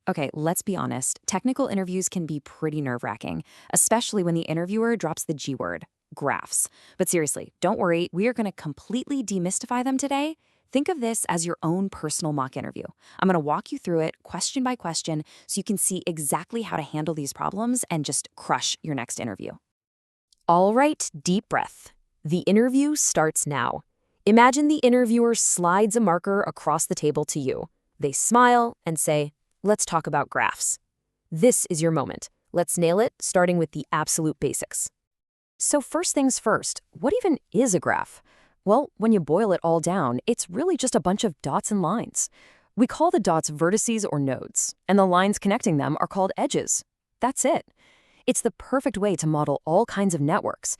Okay, let's be honest. Technical interviews can be pretty nerve-wracking, especially when the interviewer drops the G word, graphs. But seriously, don't worry, we are going to completely demystify them today. Think of this as your own personal mock interview. I'm going to walk you through it question by question so you can see exactly how to handle these problems and just crush your next interview. All right, deep breath. The interview starts now. Imagine the interviewer slides a marker across the table to you. They smile and say, "Let's talk about graphs." This is your moment. Let's nail it, starting with the absolute basics. So first things first, what even is a graph? Well, when you boil it all down, it's really just a bunch of dots and lines. We call the dots vertices or nodes, and the lines connecting them are called edges. That's it. It's the perfect way to model all kinds of networks,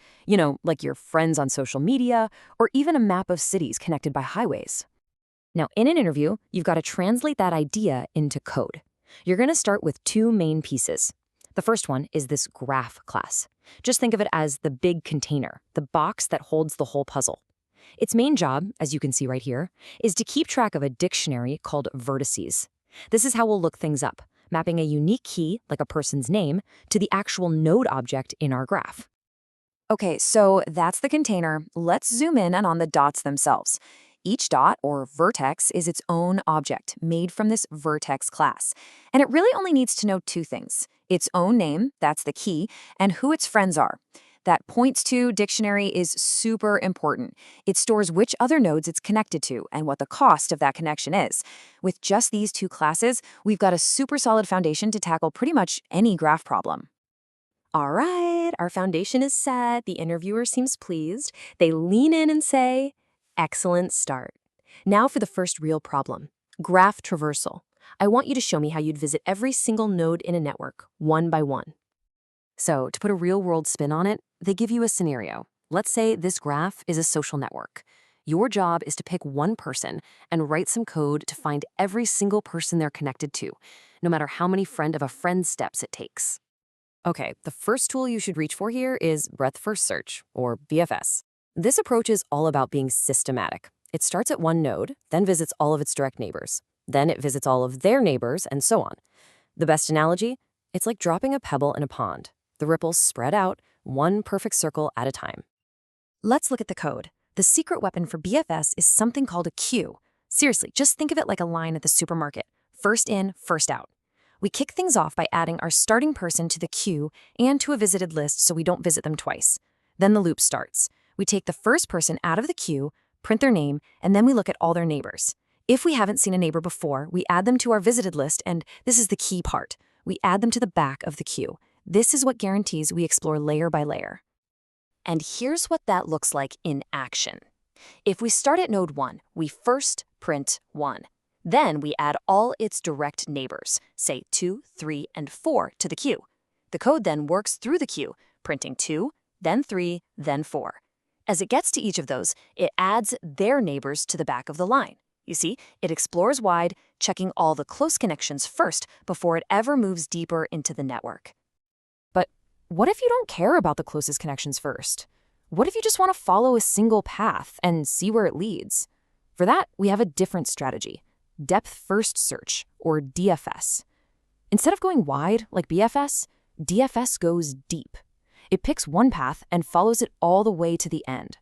like your friends on social media, or even a map of cities connected by highways. Now, in an interview, you've got to translate that idea into code. You're going to start with two main pieces. The first one is this graph class. Just think of it as the big container, the box that holds the whole puzzle. Its main job, as you can see right here, is to keep track of a dictionary called vertices. This is how we'll look things up, mapping a unique key, like a person's name, to the actual node object in our graph. Okay, so that's the container. Let's zoom in and on the dots themselves. Each dot, or vertex, is its own object, made from this vertex class. And it really only needs to know two things: its own name, that's the key, and who its friends are. That points to dictionary is super important. It stores which other nodes it's connected to and what the cost of that connection is. With just these two classes, we've got a super solid foundation to tackle pretty much any graph problem. All right, our foundation is set. The interviewer seems pleased. They lean in and say, "Excellent start." Now for the first real problem, graph traversal. I want you to show me how you'd visit every single node in a network, one by one. So, to put a real-world spin on it, they give you a scenario. Let's say this graph is a social network. Your job is to pick one person and write some code to find every single person they're connected to, no matter how many friend of a friend steps it takes. Okay, the first tool you should reach for here is breadth first search, or BFS. This approach is all about being systematic. It starts at one node, then visits all of its direct neighbors. Then it visits all of their neighbors, and so on. The best analogy? It's like dropping a pebble in a pond. The ripples spread out, one perfect circle at a time. Let's look at the code. The secret weapon for BFS is something called a queue. Seriously, just think of it like a line at the supermarket. First in, first out. We kick things off by adding our starting person to the queue and to a visited list so we don't visit them twice. Then the loop starts. We take the first person out of the queue, print their name, and then we look at all their neighbors. If we haven't seen a neighbor before, we add them to our visited list, and this is the key part. We add them to the back of the queue. This is what guarantees we explore layer by layer. And here's what that looks like in action. If we start at node 1, we first print 1. Then we add all its direct neighbors, say 2, 3, and 4, to the queue. The code then works through the queue, printing 2, then 3, then 4. As it gets to each of those, it adds their neighbors to the back of the line. You see, it explores wide, checking all the close connections first before it ever moves deeper into the network. But what if you don't care about the closest connections first? What if you just want to follow a single path and see where it leads? For that, we have a different strategy: depth first search, or DFS. Instead of going wide like BFS, DFS goes deep. It picks one path and follows it all the way to the end.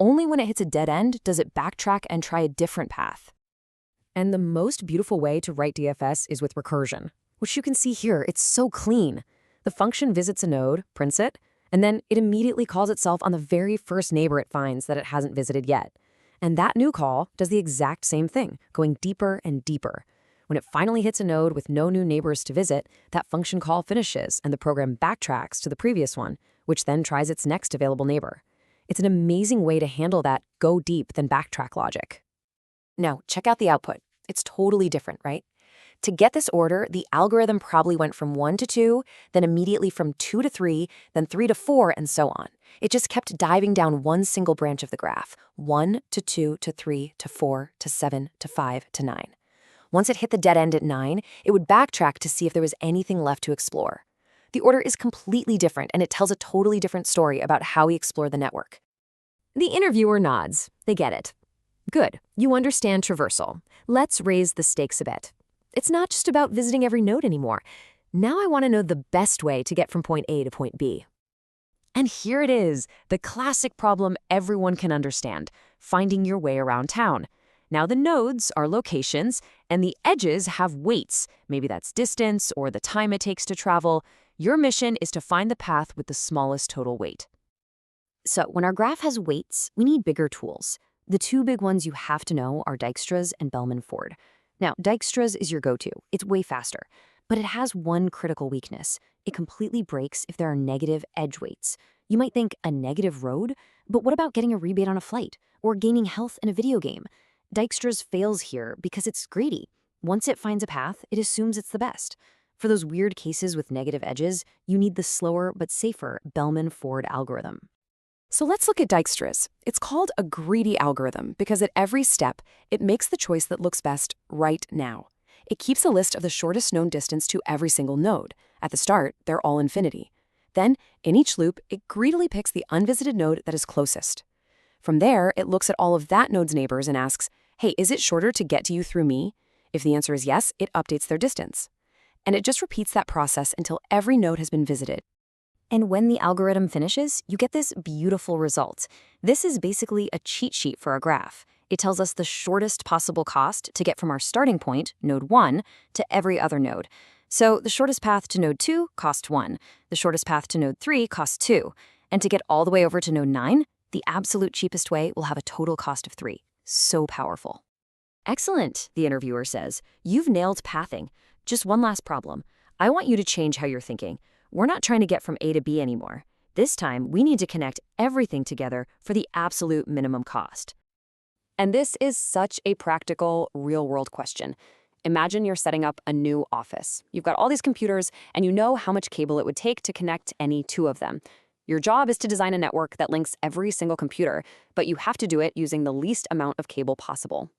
Only when it hits a dead end does it backtrack and try a different path. And the most beautiful way to write DFS is with recursion, which you can see here. It's so clean. The function visits a node, prints it, and then it immediately calls itself on the very first neighbor it finds that it hasn't visited yet. And that new call does the exact same thing, going deeper and deeper. When it finally hits a node with no new neighbors to visit, that function call finishes and the program backtracks to the previous one, which then tries its next available neighbor. It's an amazing way to handle that go deep then backtrack logic. Now, check out the output. It's totally different, right? To get this order, the algorithm probably went from 1 to 2, then immediately from 2 to 3, then 3 to 4, and so on. It just kept diving down one single branch of the graph, 1 to 2 to 3 to 4 to 7 to 5 to 9. Once it hit the dead end at 9, it would backtrack to see if there was anything left to explore. The order is completely different, and it tells a totally different story about how we explore the network. The interviewer nods. They get it. Good. You understand traversal. Let's raise the stakes a bit. It's not just about visiting every node anymore. Now I want to know the best way to get from point A to point B. And here it is, the classic problem everyone can understand, finding your way around town. Now the nodes are locations, and the edges have weights. Maybe that's distance or the time it takes to travel. Your mission is to find the path with the smallest total weight. So when our graph has weights, we need bigger tools. The two big ones you have to know are Dijkstra's and Bellman-Ford. Now, Dijkstra's is your go-to. It's way faster. But it has one critical weakness. It completely breaks if there are negative edge weights. You might think a negative road, but what about getting a rebate on a flight or gaining health in a video game? Dijkstra's fails here because it's greedy. Once it finds a path, it assumes it's the best. For those weird cases with negative edges, you need the slower but safer Bellman-Ford algorithm. So let's look at Dijkstra's. It's called a greedy algorithm because at every step, it makes the choice that looks best right now. It keeps a list of the shortest known distance to every single node. At the start, they're all infinity. Then, in each loop, it greedily picks the unvisited node that is closest. From there, it looks at all of that node's neighbors and asks, hey, is it shorter to get to you through me? If the answer is yes, it updates their distance. And it just repeats that process until every node has been visited. And when the algorithm finishes, you get this beautiful result. This is basically a cheat sheet for a graph. It tells us the shortest possible cost to get from our starting point, node 1, to every other node. So the shortest path to node 2 costs 1. The shortest path to node 3 costs 2. And to get all the way over to node 9, the absolute cheapest way will have a total cost of 3. So powerful. Excellent, the interviewer says. You've nailed pathing. Just one last problem. I want you to change how you're thinking. We're not trying to get from A to B anymore. This time, we need to connect everything together for the absolute minimum cost. And this is such a practical, real-world question. Imagine you're setting up a new office. You've got all these computers, and you know how much cable it would take to connect any two of them. Your job is to design a network that links every single computer, but you have to do it using the least amount of cable possible.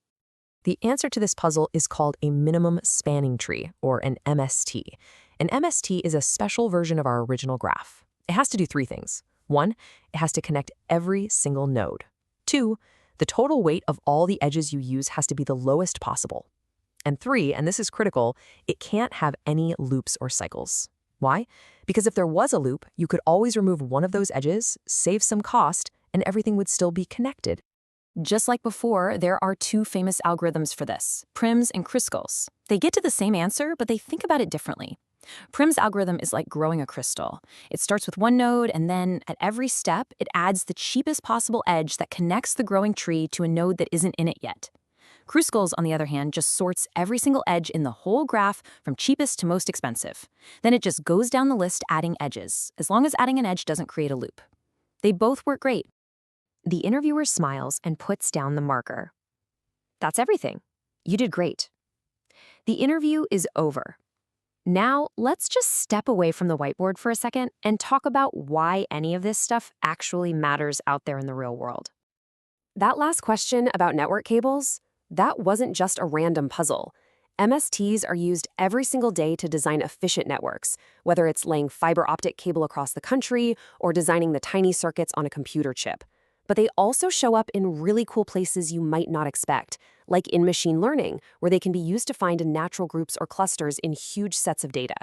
The answer to this puzzle is called a minimum spanning tree, or an MST. An MST is a special version of our original graph. It has to do 3 things. 1, it has to connect every single node. 2, the total weight of all the edges you use has to be the lowest possible. And 3, and this is critical, it can't have any loops or cycles. Why? Because if there was a loop, you could always remove one of those edges, save some cost, and everything would still be connected. Just like before, there are 2 famous algorithms for this, Prim's and Kruskal's. They get to the same answer, but they think about it differently. Prim's algorithm is like growing a crystal. It starts with one node, and then at every step, it adds the cheapest possible edge that connects the growing tree to a node that isn't in it yet. Kruskal's, on the other hand, just sorts every single edge in the whole graph from cheapest to most expensive. Then it just goes down the list adding edges, as long as adding an edge doesn't create a loop. They both work great. The interviewer smiles and puts down the marker. That's everything. You did great. The interview is over. Now, let's just step away from the whiteboard for a second and talk about why any of this stuff actually matters out there in the real world. That last question about network cables, that wasn't just a random puzzle. MSTs are used every single day to design efficient networks, whether it's laying fiber optic cable across the country or designing the tiny circuits on a computer chip. But they also show up in really cool places you might not expect, like in machine learning, where they can be used to find natural groups or clusters in huge sets of data.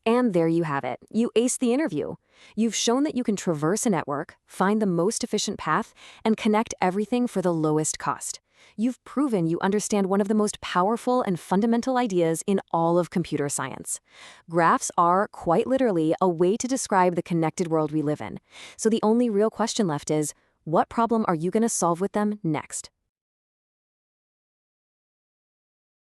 And there you have it. You aced the interview. You've shown that you can traverse a network, find the most efficient path, and connect everything for the lowest cost. You've proven you understand one of the most powerful and fundamental ideas in all of computer science. Graphs are, quite literally, a way to describe the connected world we live in. So the only real question left is, what problem are you going to solve with them next?